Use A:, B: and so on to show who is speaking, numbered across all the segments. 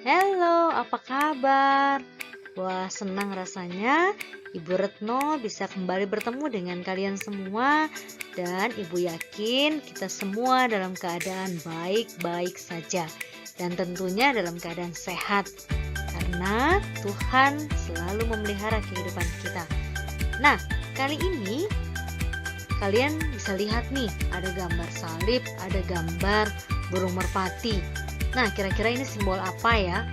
A: Halo, apa kabar? Wah, senang rasanya Ibu Retno bisa kembali bertemu dengan kalian semua. Dan Ibu yakin kita semua dalam keadaan baik-baik saja. Dan tentunya dalam keadaan sehat. Karena Tuhan selalu memelihara kehidupan kita. Nah, kali ini kalian bisa lihat nih, ada gambar salib, ada gambar burung merpati. Nah, kira-kira ini simbol apa ya?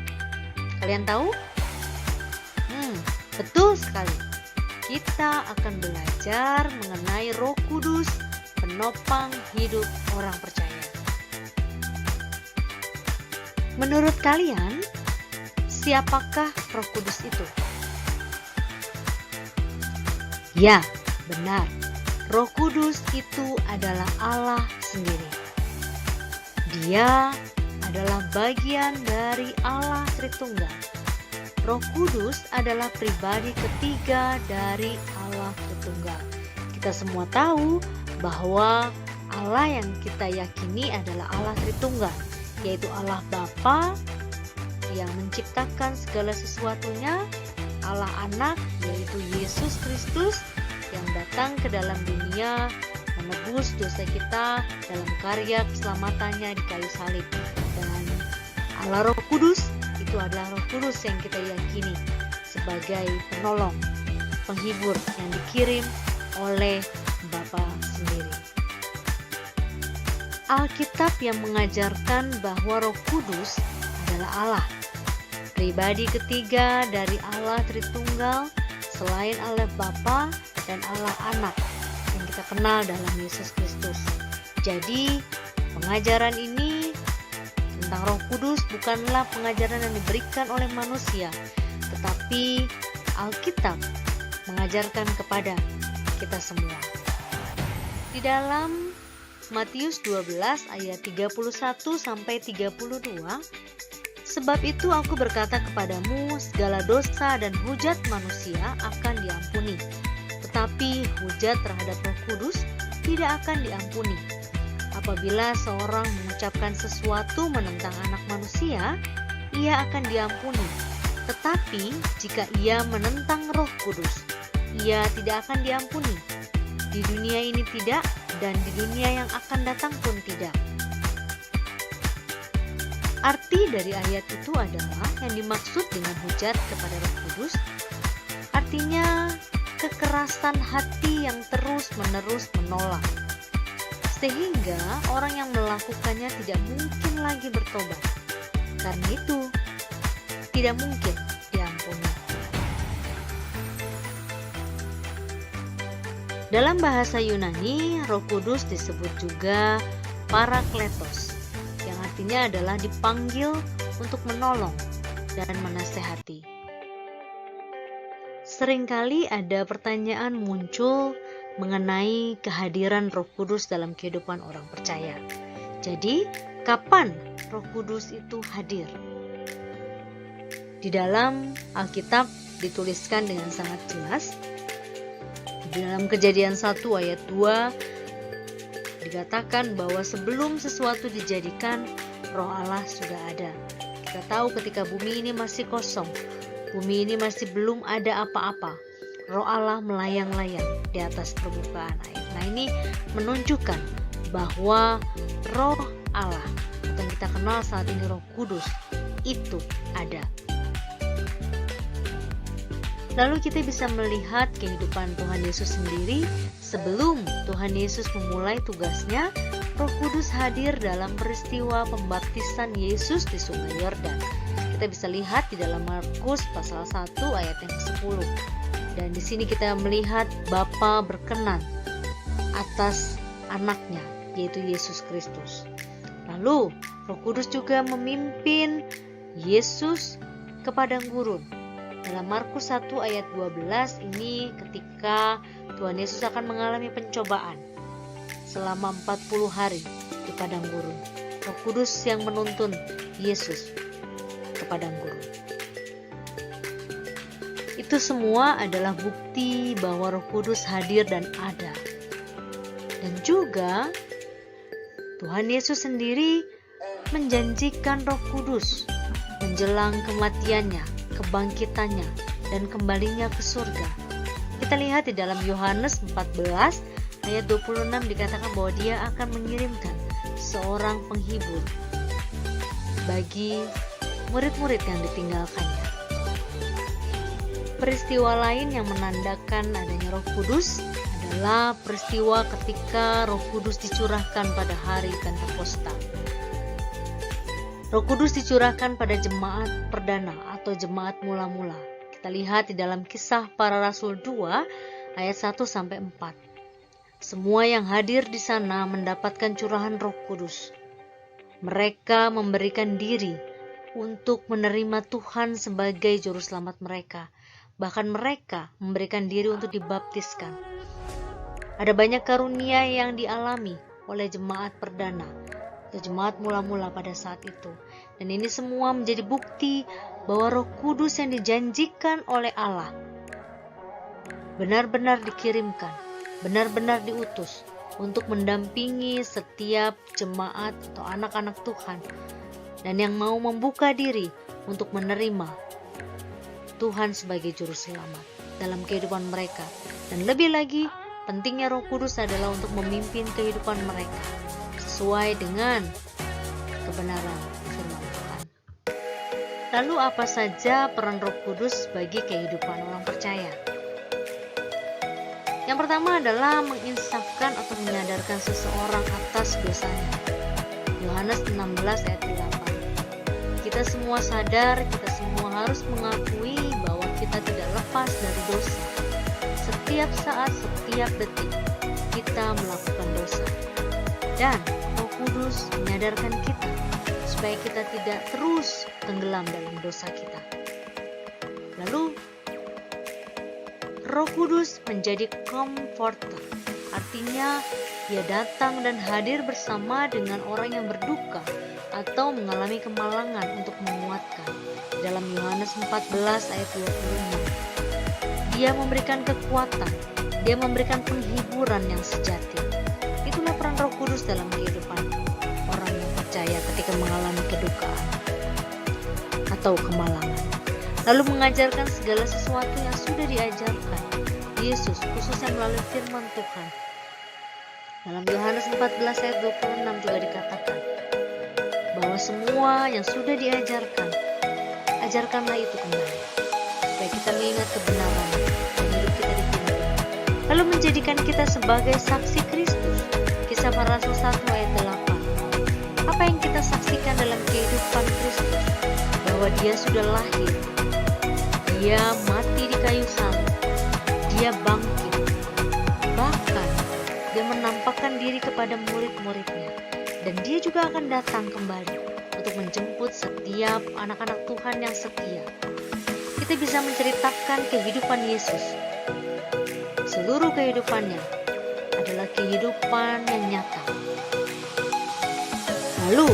A: Kalian tahu? Betul sekali. Kita akan belajar mengenai Roh Kudus, penopang hidup orang percaya. Menurut kalian, siapakah Roh Kudus itu? Ya, benar. Roh Kudus itu adalah Allah sendiri. Dia adalah bagian dari Allah Tritunggal. Roh Kudus adalah pribadi ketiga dari Allah Tritunggal. Kita semua tahu bahwa Allah yang kita yakini adalah Allah Tritunggal, yaitu Allah Bapa yang menciptakan segala sesuatunya, Allah Anak yaitu Yesus Kristus yang datang ke dalam dunia menebus dosa kita dalam karya keselamatannya di kayu salib. Dan Allah Roh Kudus itu adalah Roh Kudus yang kita yakini sebagai penolong, penghibur yang dikirim oleh Bapa sendiri. Alkitab yang mengajarkan bahwa Roh Kudus adalah Allah, pribadi ketiga dari Allah Tritunggal selain Allah Bapa dan Allah Anak yang kita kenal dalam Yesus Kristus. Jadi, pengajaran ini tentang Roh Kudus bukanlah pengajaran yang diberikan oleh manusia, tetapi Alkitab mengajarkan kepada kita semua. Di dalam Matius 12 ayat 31 sampai 32, sebab itu aku berkata kepadamu, segala dosa dan hujat manusia akan diampuni, tetapi hujat terhadap Roh Kudus tidak akan diampuni. Apabila seorang mengucapkan sesuatu menentang anak manusia, ia akan diampuni. Tetapi jika ia menentang Roh Kudus, ia tidak akan diampuni. Di dunia ini tidak, dan di dunia yang akan datang pun tidak. Arti dari ayat itu adalah yang dimaksud dengan hujat kepada Roh Kudus, artinya kekerasan hati yang terus-menerus menolak, sehingga orang yang melakukannya tidak mungkin lagi bertobat. Karena itu, tidak mungkin diampuni. Dalam bahasa Yunani, Roh Kudus disebut juga Parakletos, yang artinya adalah dipanggil untuk menolong dan menasehati. Seringkali ada pertanyaan muncul mengenai kehadiran Roh Kudus dalam kehidupan orang percaya. Jadi, kapan Roh Kudus itu hadir? Di dalam Alkitab dituliskan dengan sangat jelas. Di dalam Kejadian 1 ayat 2 dikatakan bahwa sebelum sesuatu dijadikan, Roh Allah sudah ada. Kita tahu ketika bumi ini masih kosong, bumi ini masih belum ada apa-apa, Roh Allah melayang-layang di atas permukaan air. Nah, ini menunjukkan bahwa Roh Allah yang kita kenal saat ini Roh Kudus itu ada. Lalu kita bisa melihat kehidupan Tuhan Yesus sendiri. Sebelum Tuhan Yesus memulai tugasnya, Roh Kudus hadir dalam peristiwa pembaptisan Yesus di Sungai Yordan. Kita bisa lihat di dalam Markus pasal 1 ayat yang ke-10. Dan di sini kita melihat Bapa berkenan atas anaknya, yaitu Yesus Kristus. Lalu Roh Kudus juga memimpin Yesus ke padang gurun. Dalam Markus 1 ayat 12 ini ketika Tuhan Yesus akan mengalami pencobaan selama 40 hari di padang gurun. Roh Kudus yang menuntun Yesus ke padang gurun. Itu semua adalah bukti bahwa Roh Kudus hadir dan ada. Dan juga Tuhan Yesus sendiri menjanjikan Roh Kudus, menjelang kematiannya, kebangkitannya, dan kembalinya ke surga. Kita lihat di dalam Yohanes 14 ayat 26 dikatakan bahwa dia akan mengirimkan seorang penghibur bagi murid-murid yang ditinggalkannya. Peristiwa lain yang menandakan adanya Roh Kudus adalah peristiwa ketika Roh Kudus dicurahkan pada hari Pentakosta. Roh Kudus dicurahkan pada jemaat perdana atau jemaat mula-mula. Kita lihat di dalam Kisah Para Rasul 2 ayat 1-4. Semua yang hadir di sana mendapatkan curahan Roh Kudus. Mereka memberikan diri untuk menerima Tuhan sebagai juru selamat mereka. Bahkan mereka memberikan diri untuk dibaptiskan. Ada banyak karunia yang dialami oleh jemaat perdana atau jemaat mula-mula pada saat itu. Dan ini semua menjadi bukti bahwa Roh Kudus yang dijanjikan oleh Allah benar-benar dikirimkan, benar-benar diutus untuk mendampingi setiap jemaat atau anak-anak Tuhan dan yang mau membuka diri untuk menerima Tuhan sebagai juru selamat dalam kehidupan mereka. Dan lebih lagi, pentingnya Roh Kudus adalah untuk memimpin kehidupan mereka sesuai dengan kebenaran firman Tuhan. Lalu apa saja peran Roh Kudus bagi kehidupan orang percaya? Yang pertama adalah menginsafkan atau menyadarkan seseorang atas dosanya. Yohanes 16 ayat 8. Kita semua sadar, kita semua harus mengakui bahwa kita tidak lepas dari dosa. Setiap saat, setiap detik kita melakukan dosa. Dan Roh Kudus menyadarkan kita supaya kita tidak terus tenggelam dalam dosa kita. Lalu Roh Kudus menjadi comforter. Artinya dia datang dan hadir bersama dengan orang yang berduka atau mengalami kemalangan untuk menguatkan. Dalam Yohanes 14 ayat 25. Dia memberikan kekuatan, dia memberikan penghiburan yang sejati. Itulah peran Roh Kudus dalam kehidupan orang yang percaya ketika mengalami kedukaan atau kemalangan. Lalu mengajarkan segala sesuatu yang sudah diajarkan Yesus, khususnya melalui firman Tuhan. Dalam Yohanes 14 ayat 26 juga dikatakan bahwa semua yang sudah diajarkan, ajarkanlah itu kembali, supaya kita mengingat kebenaran dan hidup kita dipimpin. Lalu menjadikan kita sebagai saksi Kristus. Kisah Para Rasul 1 ayat 8. Apa yang kita saksikan dalam kehidupan Kristus? Bahwa dia sudah lahir, dia mati di kayu salib, dia bangkit, bahkan dia menampakkan diri kepada murid-muridnya, dan dia juga akan datang kembali untuk menjemput setiap anak-anak Tuhan yang setia. Kita bisa menceritakan kehidupan Yesus. Seluruh kehidupannya adalah kehidupan yang nyata. Lalu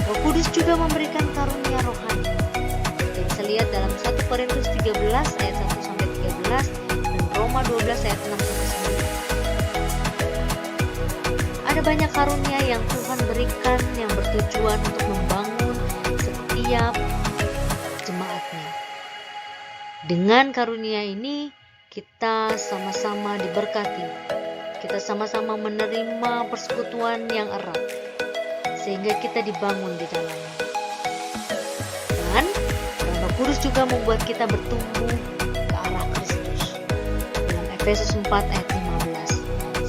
A: Roh Kudus juga memberikan karunia rohani. Kita bisa lihat dalam 1 Korintus 13 ayat 1-13 dan Roma 12 ayat 6-9. Ada banyak karunia yang Tuhan berikan yang bertujuan untuk membangun setiap jemaatnya. Dengan karunia ini kita sama-sama diberkati. Kita sama-sama menerima persekutuan yang erat sehingga kita dibangun di dalamnya. Dan Roh Kudus juga membuat kita bertumbuh ke arah Kristus. Dalam Efesus 4 ayat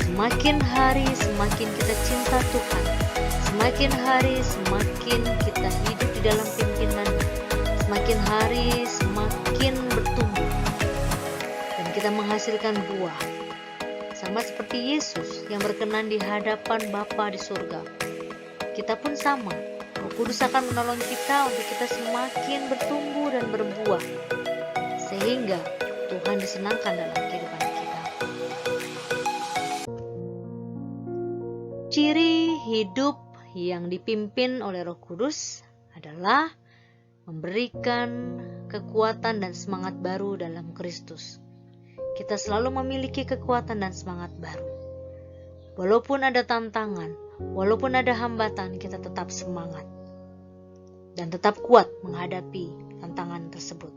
A: 15. Semakin hari semakin kita cinta Tuhan. Semakin hari semakin kita hidup di dalam pimpinan-Nya. Semakin hari semakin bertumbuh. Dan kita menghasilkan buah. Sama seperti Yesus yang berkenan di hadapan Bapa di surga. Kita pun sama. Roh Kudus akan menolong kita untuk kita semakin bertumbuh dan berbuah. Sehingga Tuhan disenangkan dalam kehidupan kita. Ciri hidup yang dipimpin oleh Roh Kudus adalah memberikan kekuatan dan semangat baru dalam Kristus. Kita selalu memiliki kekuatan dan semangat baru. Walaupun ada tantangan, walaupun ada hambatan, kita tetap semangat. dan tetap kuat menghadapi tantangan tersebut.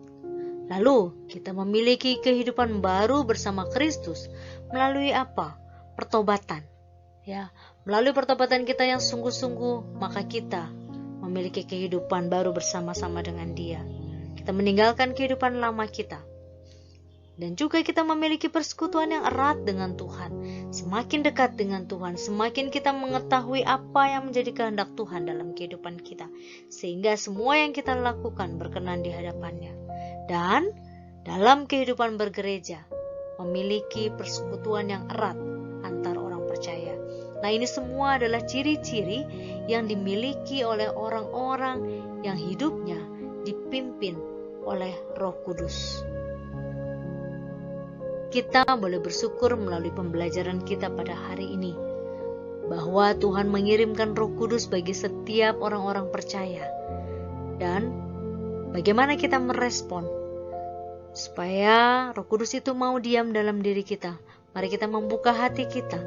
A: Lalu kita memiliki kehidupan baru bersama Kristus melalui apa? Pertobatan. Ya, melalui pertobatan kita yang sungguh-sungguh, maka kita memiliki kehidupan baru bersama-sama dengan Dia. Kita meninggalkan kehidupan lama kita. Dan juga kita memiliki persekutuan yang erat dengan Tuhan. Semakin dekat dengan Tuhan, semakin kita mengetahui apa yang menjadi kehendak Tuhan dalam kehidupan kita. Sehingga semua yang kita lakukan berkenan di hadapannya. Dan dalam kehidupan bergereja, memiliki persekutuan yang erat antar orang percaya. Nah, ini semua adalah ciri-ciri yang dimiliki oleh orang-orang yang hidupnya dipimpin oleh Roh Kudus. Kita boleh bersyukur melalui pembelajaran kita pada hari ini bahwa Tuhan mengirimkan Roh Kudus bagi setiap orang-orang percaya. Dan bagaimana kita merespon supaya Roh Kudus itu mau diam dalam diri kita? Mari kita membuka hati kita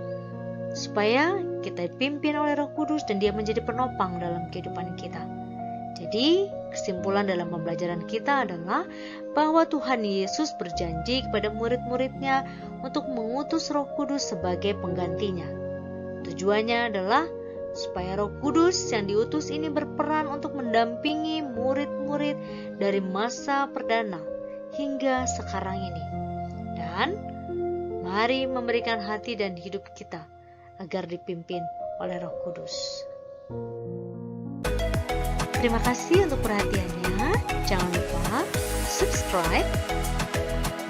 A: supaya kita dipimpin oleh Roh Kudus dan Dia menjadi penopang dalam kehidupan kita. Jadi, kesimpulan dalam pembelajaran kita adalah bahwa Tuhan Yesus berjanji kepada murid-muridnya untuk mengutus Roh Kudus sebagai penggantinya. Tujuannya adalah supaya Roh Kudus yang diutus ini berperan untuk mendampingi murid-murid dari masa perdana hingga sekarang ini. Dan mari memberikan hati dan hidup kita agar dipimpin oleh Roh Kudus. Terima kasih untuk perhatiannya. Jangan lupa subscribe,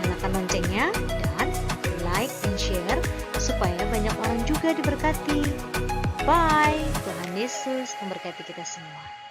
A: nyalakan loncengnya, dan like dan share supaya banyak orang juga diberkati. Bye. Tuhan Yesus memberkati kita semua.